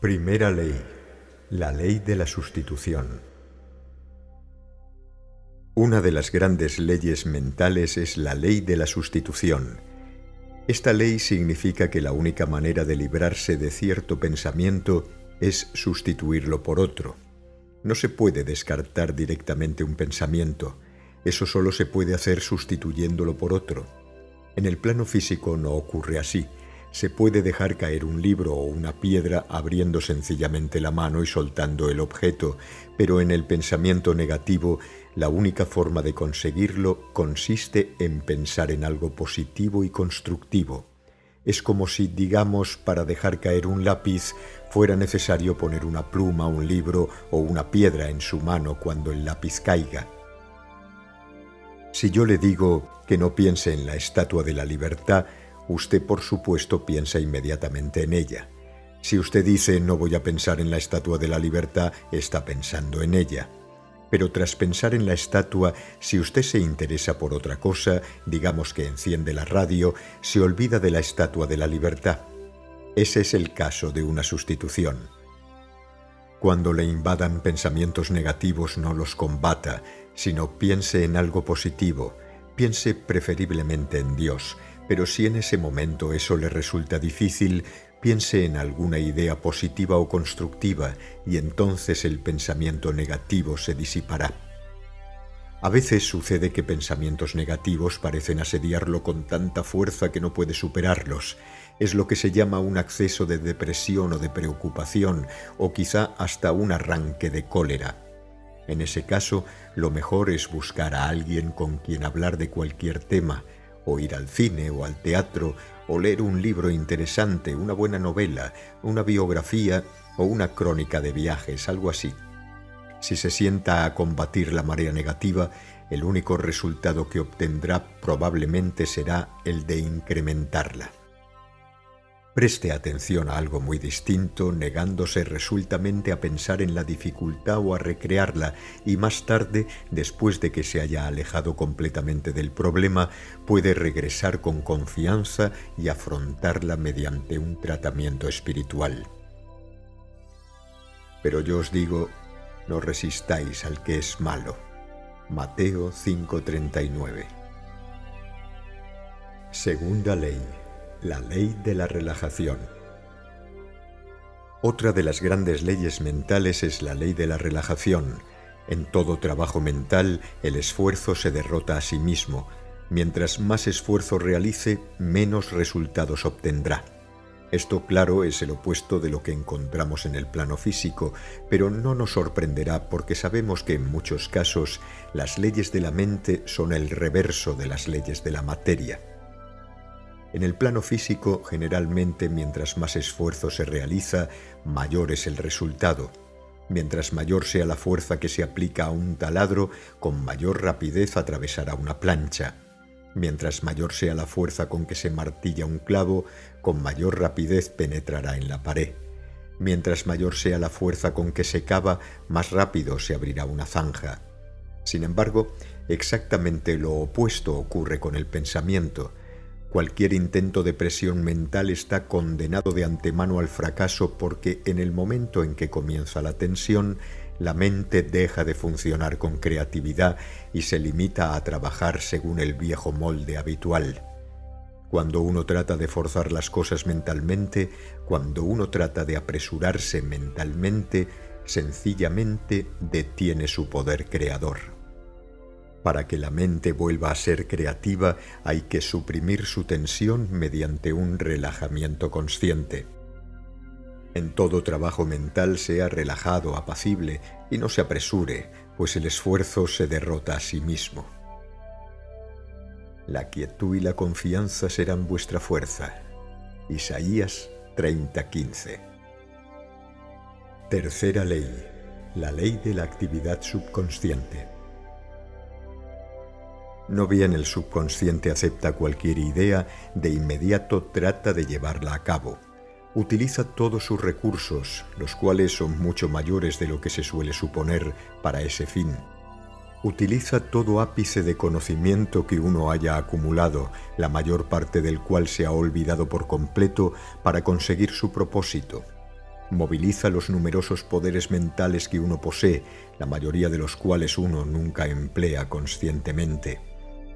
Primera ley, la ley de la sustitución. Una de las grandes leyes mentales es la ley de la sustitución. Esta ley significa que la única manera de librarse de cierto pensamiento es sustituirlo por otro. No se puede descartar directamente un pensamiento, eso solo se puede hacer sustituyéndolo por otro. En el plano físico no ocurre así. Se puede dejar caer un libro o una piedra abriendo sencillamente la mano y soltando el objeto, pero en el pensamiento negativo, la única forma de conseguirlo consiste en pensar en algo positivo y constructivo. Es como si, digamos, para dejar caer un lápiz fuera necesario poner una pluma, un libro o una piedra en su mano cuando el lápiz caiga. Si yo le digo que no piense en la Estatua de la Libertad, usted por supuesto piensa inmediatamente en ella. Si usted dice no voy a pensar en la Estatua de la Libertad, está pensando en ella. Pero tras pensar en la estatua, si usted se interesa por otra cosa, digamos que enciende la radio, se olvida de la Estatua de la Libertad. Ese es el caso de una sustitución. Cuando le invadan pensamientos negativos, no los combata, sino piense en algo positivo, piense preferiblemente en Dios, pero si en ese momento eso le resulta difícil, piense en alguna idea positiva o constructiva y entonces el pensamiento negativo se disipará. A veces sucede que pensamientos negativos parecen asediarlo con tanta fuerza que no puede superarlos. Es lo que se llama un acceso de depresión o de preocupación, o quizá hasta un arranque de cólera. En ese caso, lo mejor es buscar a alguien con quien hablar de cualquier tema, o ir al cine o al teatro, o leer un libro interesante, una buena novela, una biografía o una crónica de viajes, algo así. Si se sienta a combatir la marea negativa, el único resultado que obtendrá probablemente será el de incrementarla. Preste atención a algo muy distinto, negándose resueltamente a pensar en la dificultad o a recrearla, y más tarde, después de que se haya alejado completamente del problema, puede regresar con confianza y afrontarla mediante un tratamiento espiritual. Pero yo os digo, no resistáis al que es malo. Mateo 5:39. Segunda ley. La ley de la relajación. Otra de las grandes leyes mentales es la ley de la relajación. En todo trabajo mental, el esfuerzo se derrota a sí mismo. Mientras más esfuerzo realice, menos resultados obtendrá. Esto, claro, es el opuesto de lo que encontramos en el plano físico, pero no nos sorprenderá porque sabemos que en muchos casos las leyes de la mente son el reverso de las leyes de la materia. En el plano físico, generalmente, mientras más esfuerzo se realiza, mayor es el resultado. Mientras mayor sea la fuerza que se aplica a un taladro, con mayor rapidez atravesará una plancha. Mientras mayor sea la fuerza con que se martilla un clavo, con mayor rapidez penetrará en la pared. Mientras mayor sea la fuerza con que se cava, más rápido se abrirá una zanja. Sin embargo, exactamente lo opuesto ocurre con el pensamiento. Cualquier intento de presión mental está condenado de antemano al fracaso porque en el momento en que comienza la tensión, la mente deja de funcionar con creatividad y se limita a trabajar según el viejo molde habitual. Cuando uno trata de forzar las cosas mentalmente, cuando uno trata de apresurarse mentalmente, sencillamente detiene su poder creador. Para que la mente vuelva a ser creativa, hay que suprimir su tensión mediante un relajamiento consciente. En todo trabajo mental sea relajado, apacible y no se apresure, pues el esfuerzo se derrota a sí mismo. La quietud y la confianza serán vuestra fuerza. Isaías 30:15. Tercera ley, la ley de la actividad subconsciente. No bien el subconsciente acepta cualquier idea, de inmediato trata de llevarla a cabo. Utiliza todos sus recursos, los cuales son mucho mayores de lo que se suele suponer para ese fin. Utiliza todo ápice de conocimiento que uno haya acumulado, la mayor parte del cual se ha olvidado por completo, para conseguir su propósito. Moviliza los numerosos poderes mentales que uno posee, la mayoría de los cuales uno nunca emplea conscientemente.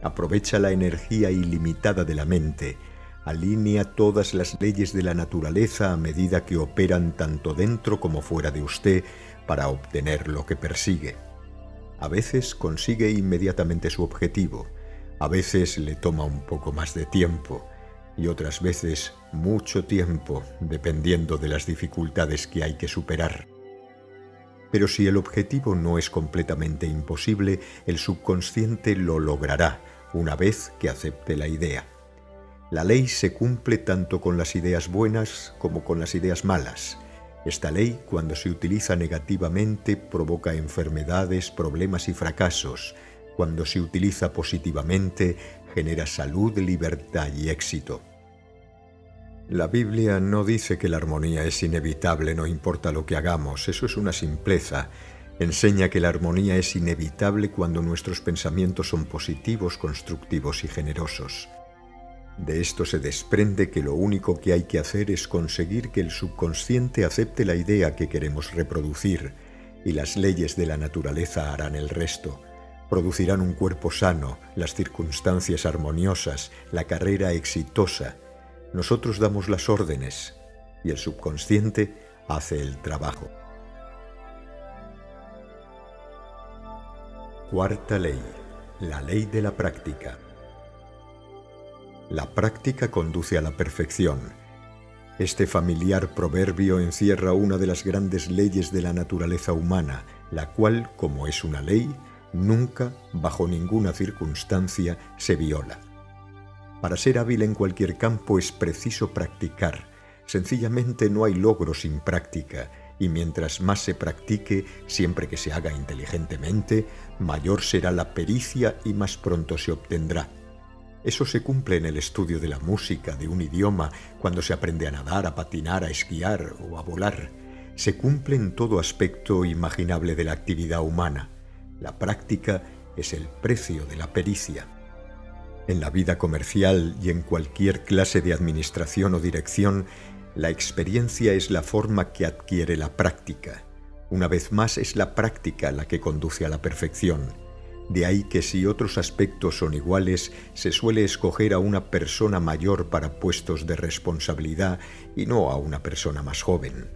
Aprovecha la energía ilimitada de la mente. Alinea todas las leyes de la naturaleza a medida que operan tanto dentro como fuera de usted para obtener lo que persigue. A veces consigue inmediatamente su objetivo, a veces le toma un poco más de tiempo y otras veces mucho tiempo, dependiendo de las dificultades que hay que superar. Pero si el objetivo no es completamente imposible, el subconsciente lo logrará una vez que acepte la idea. La ley se cumple tanto con las ideas buenas como con las ideas malas. Esta ley, cuando se utiliza negativamente, provoca enfermedades, problemas y fracasos. Cuando se utiliza positivamente, genera salud, libertad y éxito. La Biblia no dice que la armonía es inevitable, no importa lo que hagamos, eso es una simpleza. Enseña que la armonía es inevitable cuando nuestros pensamientos son positivos, constructivos y generosos. De esto se desprende que lo único que hay que hacer es conseguir que el subconsciente acepte la idea que queremos reproducir, y las leyes de la naturaleza harán el resto. Producirán un cuerpo sano, las circunstancias armoniosas, la carrera exitosa. Nosotros damos las órdenes y el subconsciente hace el trabajo. Cuarta ley, la ley de la práctica. La práctica conduce a la perfección. Este familiar proverbio encierra una de las grandes leyes de la naturaleza humana, la cual, como es una ley, nunca, bajo ninguna circunstancia, se viola. Para ser hábil en cualquier campo es preciso practicar. Sencillamente no hay logro sin práctica, y mientras más se practique, siempre que se haga inteligentemente, mayor será la pericia y más pronto se obtendrá. Eso se cumple en el estudio de la música, de un idioma, cuando se aprende a nadar, a patinar, a esquiar o a volar. Se cumple en todo aspecto imaginable de la actividad humana. La práctica es el precio de la pericia. En la vida comercial y en cualquier clase de administración o dirección, la experiencia es la forma que adquiere la práctica. Una vez más, es la práctica la que conduce a la perfección. De ahí que si otros aspectos son iguales, se suele escoger a una persona mayor para puestos de responsabilidad y no a una persona más joven.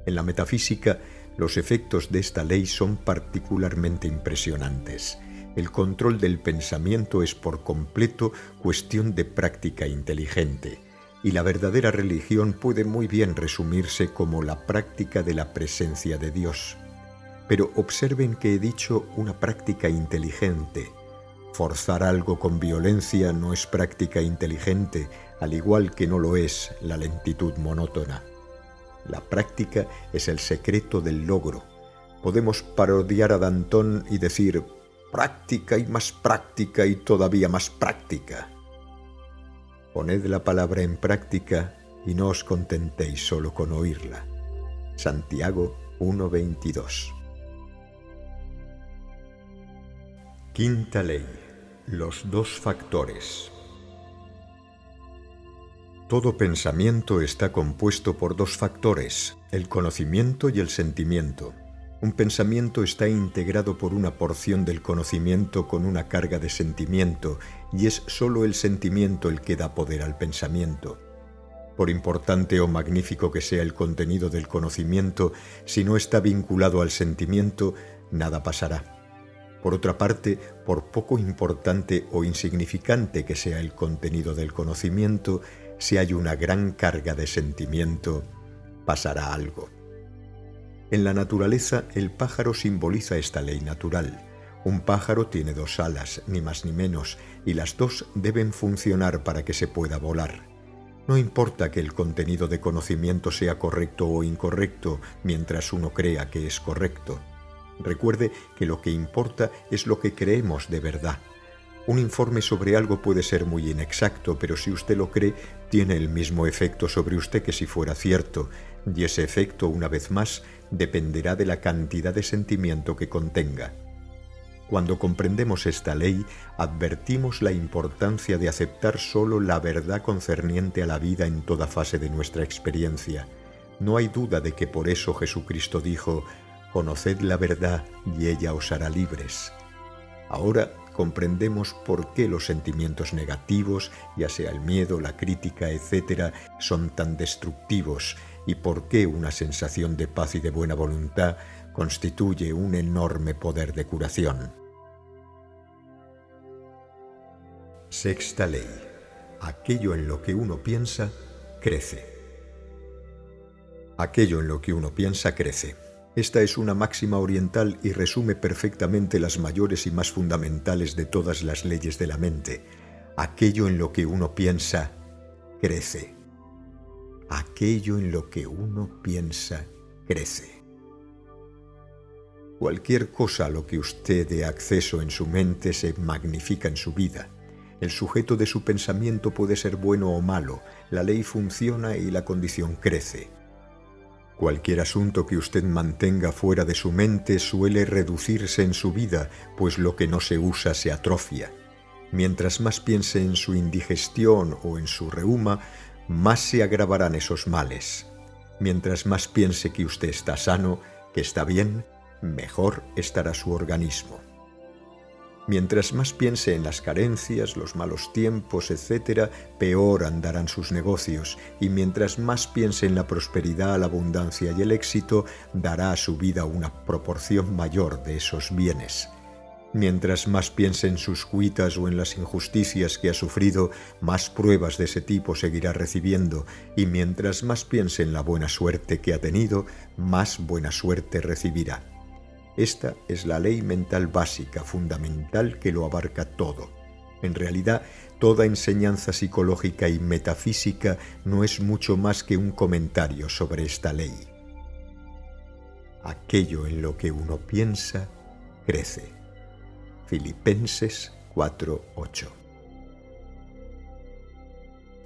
En la metafísica, los efectos de esta ley son particularmente impresionantes. El control del pensamiento es por completo cuestión de práctica inteligente, y la verdadera religión puede muy bien resumirse como la práctica de la presencia de Dios. Pero observen que he dicho una práctica inteligente. Forzar algo con violencia no es práctica inteligente, al igual que no lo es la lentitud monótona. La práctica es el secreto del logro. Podemos parodiar a Danton y decir práctica y todavía más práctica. Poned la palabra en práctica y no os contentéis solo con oírla. Santiago 1:22. Quinta ley, los dos factores. Todo pensamiento está compuesto por dos factores, el conocimiento y el sentimiento. Un pensamiento está integrado por una porción del conocimiento con una carga de sentimiento, y es solo el sentimiento el que da poder al pensamiento. Por importante o magnífico que sea el contenido del conocimiento, si no está vinculado al sentimiento, nada pasará. Por otra parte, por poco importante o insignificante que sea el contenido del conocimiento, si hay una gran carga de sentimiento, pasará algo. En la naturaleza, el pájaro simboliza esta ley natural. Un pájaro tiene dos alas, ni más ni menos, y las dos deben funcionar para que se pueda volar. No importa que el contenido de conocimiento sea correcto o incorrecto, mientras uno crea que es correcto. Recuerde que lo que importa es lo que creemos de verdad. Un informe sobre algo puede ser muy inexacto, pero si usted lo cree, tiene el mismo efecto sobre usted que si fuera cierto, y ese efecto, una vez más, dependerá de la cantidad de sentimiento que contenga. Cuando comprendemos esta ley, advertimos la importancia de aceptar solo la verdad concerniente a la vida en toda fase de nuestra experiencia. No hay duda de que por eso Jesucristo dijo: «Conoced la verdad y ella os hará libres». Ahora comprendemos por qué los sentimientos negativos, ya sea el miedo, la crítica, etc., son tan destructivos y por qué una sensación de paz y de buena voluntad constituye un enorme poder de curación. Sexta ley. Aquello en lo que uno piensa, crece. Aquello en lo que uno piensa, crece. Esta es una máxima oriental y resume perfectamente las mayores y más fundamentales de todas las leyes de la mente. Aquello en lo que uno piensa, crece. Aquello en lo que uno piensa, crece. Cualquier cosa a lo que usted dé acceso en su mente se magnifica en su vida. El sujeto de su pensamiento puede ser bueno o malo, la ley funciona y la condición crece. Cualquier asunto que usted mantenga fuera de su mente suele reducirse en su vida, pues lo que no se usa se atrofia. Mientras más piense en su indigestión o en su reuma, más se agravarán esos males. Mientras más piense que usted está sano, que está bien, mejor estará su organismo. Mientras más piense en las carencias, los malos tiempos, etc., peor andarán sus negocios, y mientras más piense en la prosperidad, la abundancia y el éxito, dará a su vida una proporción mayor de esos bienes. Mientras más piense en sus cuitas o en las injusticias que ha sufrido, más pruebas de ese tipo seguirá recibiendo, y mientras más piense en la buena suerte que ha tenido, más buena suerte recibirá. Esta es la ley mental básica, fundamental, que lo abarca todo. En realidad, toda enseñanza psicológica y metafísica no es mucho más que un comentario sobre esta ley. Aquello en lo que uno piensa, crece. Filipenses 4:8.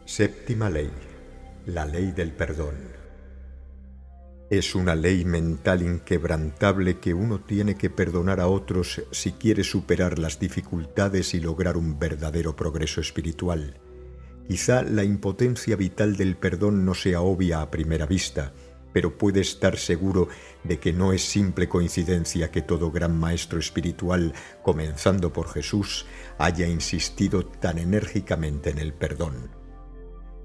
Séptima ley. La ley del perdón. Es una ley mental inquebrantable que uno tiene que perdonar a otros si quiere superar las dificultades y lograr un verdadero progreso espiritual. Quizá la impotencia vital del perdón no sea obvia a primera vista, pero puede estar seguro de que no es simple coincidencia que todo gran maestro espiritual, comenzando por Jesús, haya insistido tan enérgicamente en el perdón.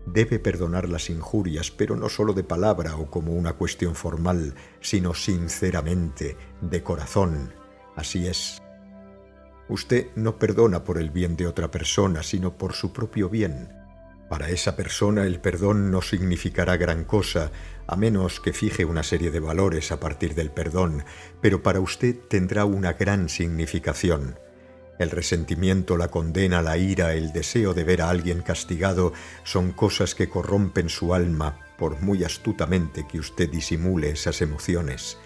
Debe perdonar las injurias, pero no solo de palabra o como una cuestión formal, sino sinceramente, de corazón. Así es. Usted no perdona por el bien de otra persona, sino por su propio bien. Para esa persona el perdón no significará gran cosa, a menos que fije una serie de valores a partir del perdón, pero para usted tendrá una gran significación. El resentimiento, la condena, la ira, el deseo de ver a alguien castigado son cosas que corrompen su alma, por muy astutamente que usted disimule esas emociones.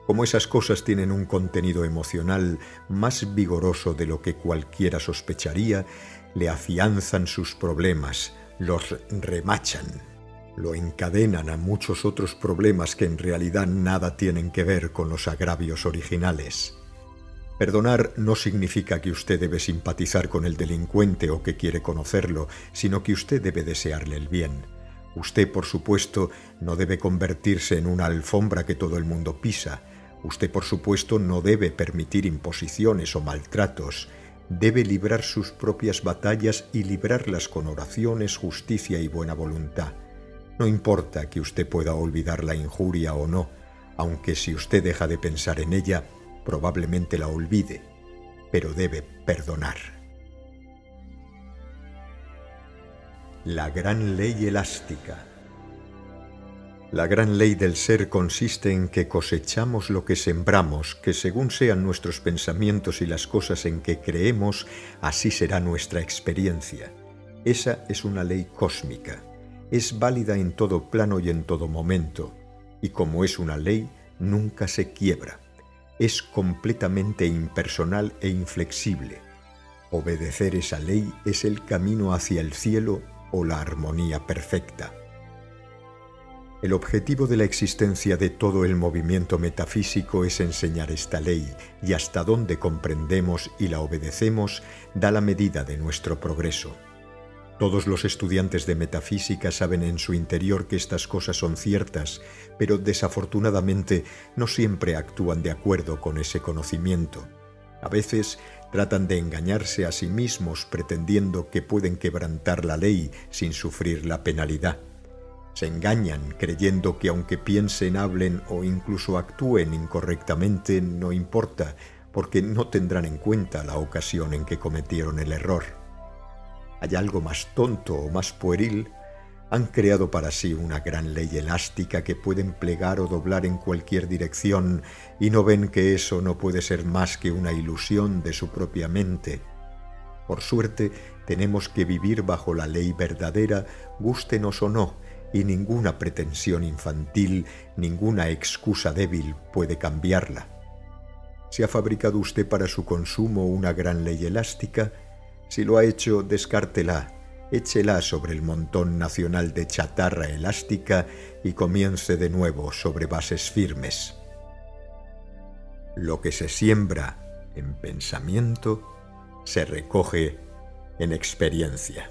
Como esas cosas tienen un contenido emocional más vigoroso de lo que cualquiera sospecharía, le afianzan sus problemas, los remachan, lo encadenan a muchos otros problemas que en realidad nada tienen que ver con los agravios originales. Perdonar no significa que usted debe simpatizar con el delincuente o que quiere conocerlo, sino que usted debe desearle el bien. Usted, por supuesto, no debe convertirse en una alfombra que todo el mundo pisa. Usted, por supuesto, no debe permitir imposiciones o maltratos. Debe librar sus propias batallas y librarlas con oraciones, justicia y buena voluntad. No importa que usted pueda olvidar la injuria o no, aunque si usted deja de pensar en ella, probablemente la olvide, pero debe perdonar. La gran ley elástica. La gran ley del ser consiste en que cosechamos lo que sembramos, que según sean nuestros pensamientos y las cosas en que creemos, así será nuestra experiencia. Esa es una ley cósmica. Es válida en todo plano y en todo momento, y como es una ley, nunca se quiebra. Es completamente impersonal e inflexible. Obedecer esa ley es el camino hacia el cielo o la armonía perfecta. El objetivo de la existencia de todo el movimiento metafísico es enseñar esta ley, y hasta donde comprendemos y la obedecemos da la medida de nuestro progreso. Todos los estudiantes de metafísica saben en su interior que estas cosas son ciertas, pero desafortunadamente no siempre actúan de acuerdo con ese conocimiento. A veces tratan de engañarse a sí mismos pretendiendo que pueden quebrantar la ley sin sufrir la penalidad. Se engañan creyendo que aunque piensen, hablen o incluso actúen incorrectamente, no importa, porque no tendrán en cuenta la ocasión en que cometieron el error. ¿Hay algo más tonto o más pueril? Han creado para sí una gran ley elástica que pueden plegar o doblar en cualquier dirección y no ven que eso no puede ser más que una ilusión de su propia mente. Por suerte, tenemos que vivir bajo la ley verdadera, gústenos o no, y ninguna pretensión infantil, ninguna excusa débil puede cambiarla. ¿Se ha fabricado usted para su consumo una gran ley elástica? Si lo ha hecho, descártela, échela sobre el montón nacional de chatarra elástica y comience de nuevo sobre bases firmes. Lo que se siembra en pensamiento se recoge en experiencia.